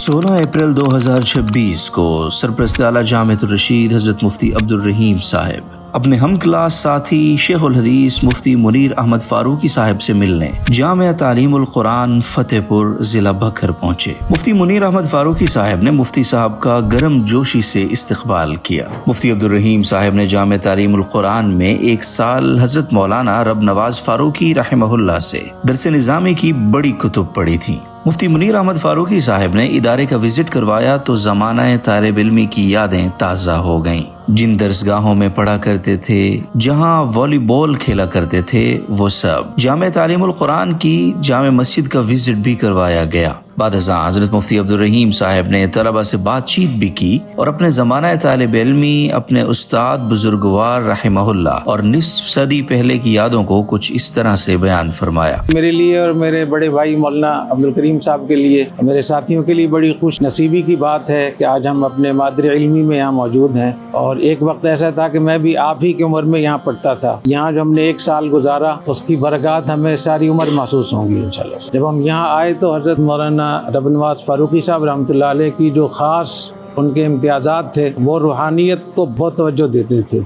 16 अप्रैल 2026 को सरपरस्त आला जामिअतुर रशीद हज़रत मुफ्ती अब्दुल रहीम साहब अपने हम क्लास साथी शेखुल हदीस मुफ्ती मुनीर अहमद फारूकी साहब से मिलने जामिया तालीमुल कुरान फतेहपुर जिला बखर पहुंचे। मुफ्ती मुनीर अहमद फारूकी साहब ने मुफ्ती साहब का गर्म जोशी से इस्तकबाल किया। मुफ्ती अब्दुल रहीम साहब ने जामिया तालीमुल कुरान में एक साल हजरत मौलाना रब नवाज फारूकी रहमहुल्लाह से दरस निज़ामी की बड़ी कुतुब पढ़ी थी। मुफ्ती मुनीर अहमद फारूकी साहब ने इदारे का विजिट करवाया तो ज़माना तालिब इल्मी की यादें ताज़ा हो गईं। जिन दरसगाहों में पढ़ा करते थे, जहां वॉलीबॉल खेला करते थे, वो सब। जामिया तालीमुल कुरान की जामे मस्जिद का विजिट भी करवाया गया। बाद हज़रत मुफ्ती अब्दुल रहीम साहब ने तलबा से बातचीत भी की और अपने ज़माना तालिब इल्मी, अपने उस्ताद बुजुर्गवार रहमहुल्लाह और निस्फ सदी पहले की यादों को कुछ इस तरह से बयान फरमाया। मेरे लिए और मेरे बड़े भाई मौलाना अब्दुल करीम साहब के लिए, मेरे साथियों के लिए बड़ी खुश नसीबी की बात है कि आज हम अपने मादर इल्मी में यहाँ मौजूद हैं। और एक वक्त ऐसा था कि मैं भी आप ही की उम्र में यहाँ पढ़ता था। यहाँ जो हमने एक साल गुजारा, उसकी बरकत हमें सारी उम्र महसूस होंगी इंशाल्लाह। जब हम यहाँ आए तो हज़रत मौलाना रब नवाज फारूकी साहब रहमतुल्लाह अलैह की जो ख़ास उनके इम्तियाज़ात थे, वो रूहानियत को बहुत तवज्जो देते थे।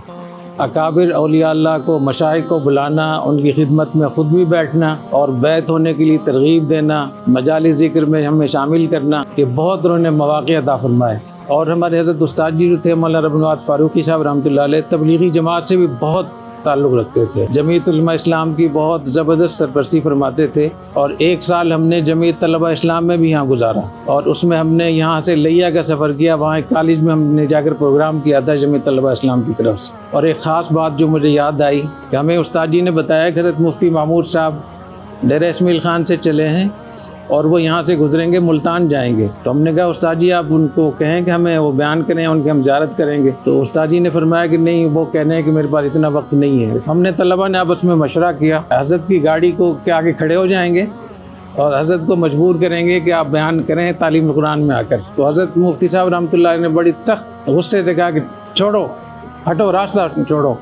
अकाबिर औलिया अल्लाह को, मशाइख को बुलाना, उनकी खिदमत में ख़ुद भी बैठना और बैत होने के लिए तरगीब देना, मजालिस ज़िक्र में हमें शामिल करना, ये बहुत उन्होंने मौक़े अता फरमाए। और हमारे हज़रत उस्ताद जी जो थे मौलाना रब नवाज फारूकी साहब रहमतुल्लाह अलैह, तबलीगी जमात से भी बहुत ताल्लुक़ रखते थे। जमीयत उलमा इस्लाम की बहुत ज़बरदस्त सरपरस्ती फरमाते थे। और एक साल हमने जमीयत तलबा इस्लाम में भी यहाँ गुजारा और उसमें हमने यहाँ से लिया का सफ़र किया। वहाँ एक कॉलेज में हमने जाकर प्रोग्राम किया था जमीयत तलबा इस्लाम की तरफ से। और एक ख़ास बात जो मुझे याद आई कि हमें उस्ताद जी ने बताया कि हज़रत मुफ्ती महमूद साहब डेरा इस्माइल ख़ान से चले हैं और वो यहाँ से गुजरेंगे, मुल्तान जाएंगे। तो हमने कहा उस्ताद जी आप उनको कहें कि हमें वो बयान करें, उनकी हम ज़ियारत करेंगे। तो उस्ताद जी ने फरमाया कि नहीं, वो कह रहे हैं कि मेरे पास इतना वक्त नहीं है। हमने तलबा ने आपस में मशवरा किया, हज़रत की गाड़ी को के आगे खड़े हो जाएंगे और हज़रत को मजबूर करेंगे कि आप बयान करें तालीम कुरान में आकर। तो हज़रत मुफ्ती साहब रहमतुल्लाह ने बड़ी सख्त गुस्से से कहा कि छोड़ो, हटो, रास्ता छोड़ो।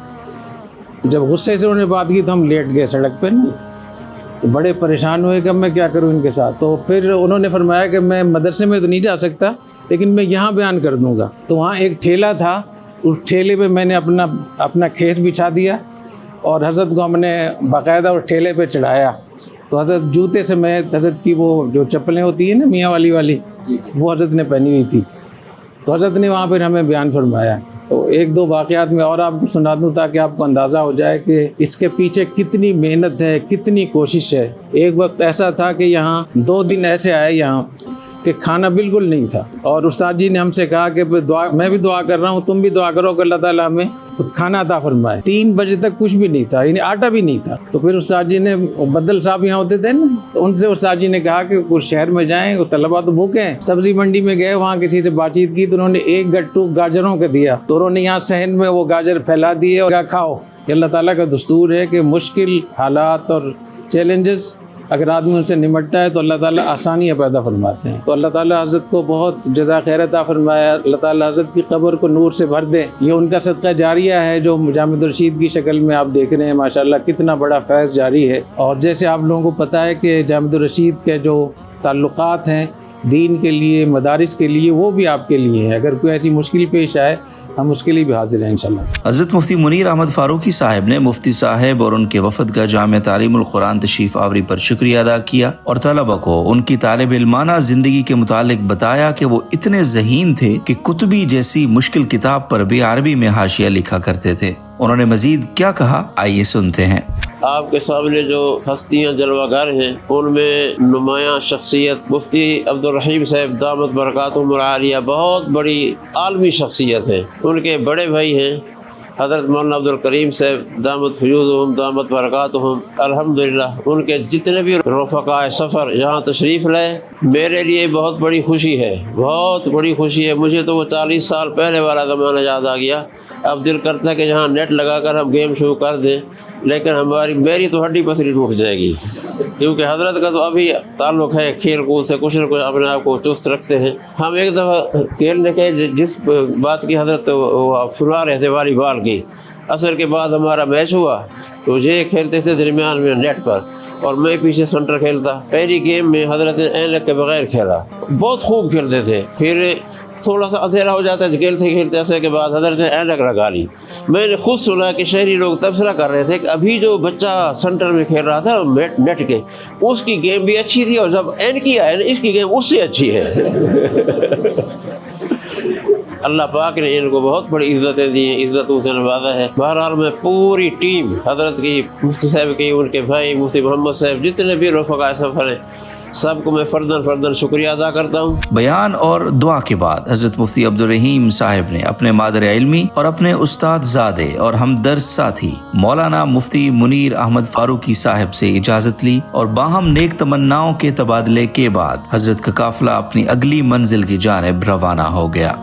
जब गुस्से से उन्होंने बात की तो हम लेट गए सड़क पर ना, तो बड़े परेशान हुए कि मैं क्या करूं इनके साथ। तो फिर उन्होंने फरमाया कि मैं मदरसे में तो नहीं जा सकता, लेकिन मैं यहाँ बयान कर दूंगा। तो वहाँ एक ठेला था, उस ठेले पे मैंने अपना खेस बिछा दिया और हज़रत को हमने बाकायदा उस ठेले पे चढ़ाया। तो हज़रत जूते से मैं हज़रत की वो जो चप्पलें होती हैं ना मियाँ वाली वो हज़रत ने पहनी हुई थी। तो हज़रत ने वहाँ पर हमें बयान फरमाया। तो एक दो वाक़यात में और आपको सुना दूँ ताकि आपको अंदाज़ा हो जाए कि इसके पीछे कितनी मेहनत है, कितनी कोशिश है। एक वक्त ऐसा था कि यहाँ 2 दिन ऐसे आए यहाँ कि खाना बिल्कुल नहीं था और उस्ताद जी ने हमसे कहा कि मैं भी दुआ कर रहा हूँ, तुम भी दुआ करो कि अल्लाह ताला हमें खुद खाना अता फरमाए। 3 बजे तक कुछ भी नहीं था, यानी आटा भी नहीं था। तो फिर उस्ताद जी ने, बदल साहब यहाँ होते थे ना, तो उनसे उस्ताद जी ने कहा कि कुछ शहर में जाएं, तलबा तो भूखे हैं। सब्जी मंडी में गए, वहाँ किसी से बातचीत की तो उन्होंने 1 गट्टू गाजरों का दिया। तो उन्होंने यहाँ सहन में वो गाजर फैला दिए और कहा खाओ। अल्लाह ताला का दस्तूर है कि मुश्किल हालात और चैलेंजेस अगर आदमी उनसे निमटता है तो अल्लाह ताला आसानियाँ पैदा फरमाते हैं। तो अल्लाह ताला हज़रत को बहुत जज़ा खैर अता फरमाया। अल्लाह ताला हज़रत की कब्र को नूर से भर दे। ये उनका सदका जारिया है जो जामिअतुर रशीद की शक्ल में आप देख रहे हैं। माशाअल्लाह कितना बड़ा फैज़ जारी है। और जैसे आप लोगों को पता है कि जामिअतुर रशीद के जो ताल्लुकात हैं दीन के लिए, मदारिस के लिए, वो भी आपके लिए है। अगर कोई ऐसी मुश्किल पेश आए हम उसके लिए भी हाजिर हैं इंशाल्लाह। हज़रत मुफ्ती मुनीर अहमद फारूकी साहब ने मुफ्ती साहब और उनके वफद का जामिया तालीमुल कुरान तशरीफ आवरी पर शुक्रिया अदा किया और तलबा को उनकी तालिब इल्माना जिंदगी के मुतालिक बताया कि वो इतने ज़हीन थे कि कुतुबी जैसी मुश्किल किताब पर भी अरबी में हाशिया लिखा करते थे। उन्होंने मजीद क्या कहा, आइए सुनते हैं। आपके सामने जो हस्तियाँ जलवागर हैं उनमें नुमायाँ शख्सियत मुफ्ती अब्दुल रहीम साहब दामत बरकातुहुमुल आलिया बहुत बड़ी आलमी शख्सियत है। उनके बड़े भाई हैं हज़रत मौलाना अब्दुल करीम साहब दामत फ़यूज़ुहुम दामत बरकातुहुम। अल्हम्दुलिल्लाह उनके जितने भी रफ़क़ाए सफ़र यहाँ तशरीफ़ लाए, मेरे लिए बहुत बड़ी खुशी है, बहुत बड़ी खुशी है। मुझे तो वो 40 साल पहले वाला ज़माना याद आ गया। अब दिल करता है कि यहाँ नेट लगा कर हम गेम शुरू कर दें, लेकिन मेरी तो हड्डी पसली टूट जाएगी, क्योंकि हज़रत का तो अभी ताल्लुक़ है खेल कूद से, कुछ न कुछ अपने आप को चुस्त रखते हैं। हम एक दफ़ा खेलने के जिस बात की हज़रत सुना रहे थे वॉलीबॉल की, असर के बाद हमारा मैच हुआ तो ये खेलते थे दरमियान में नेट पर, اور میں پیچھے سینٹر کھیلتا. پہلی گیم میں حضرت نے اینک کے بغیر کھیلا, بہت خوب کھیلتے تھے. پھر تھوڑا سا اندھیرا ہو جاتا ہے, کھیلتے کھیلتے ایسے کے بعد حضرت نے اینک لگا لی. میں نے خود سنا کہ شہری لوگ تبصرہ کر رہے تھے کہ ابھی جو بچہ سینٹر میں کھیل رہا تھا نیٹ کے, اس کی گیم بھی اچھی تھی, اور جب اینکی آئے نا اس کی گیم اس سے اچھی ہے. اللہ پاک نے ان کو بہت بڑی عزتیں دی ہیں, عزتوں سے نوازا ہے. بہرحال میں پوری ٹیم حضرت کی, مفتی صاحب کی, ان کے بھائی مفتی محمد صاحب, جتنے بھی رفقائے سفر ہیں, سب کو میں فرداً شکریہ ادا کرتا ہوں. بیان اور دعا کے بعد حضرت مفتی عبدالرحیم صاحب نے اپنے مادر علمی اور اپنے استاد زادے اور ہمدرد ساتھی مولانا مفتی منیر احمد فاروقی صاحب سے اجازت لی, اور باہم نیک تمناؤں کے تبادلے کے بعد حضرت کا قافلہ اپنی اگلی منزل کی جانب روانہ ہو گیا.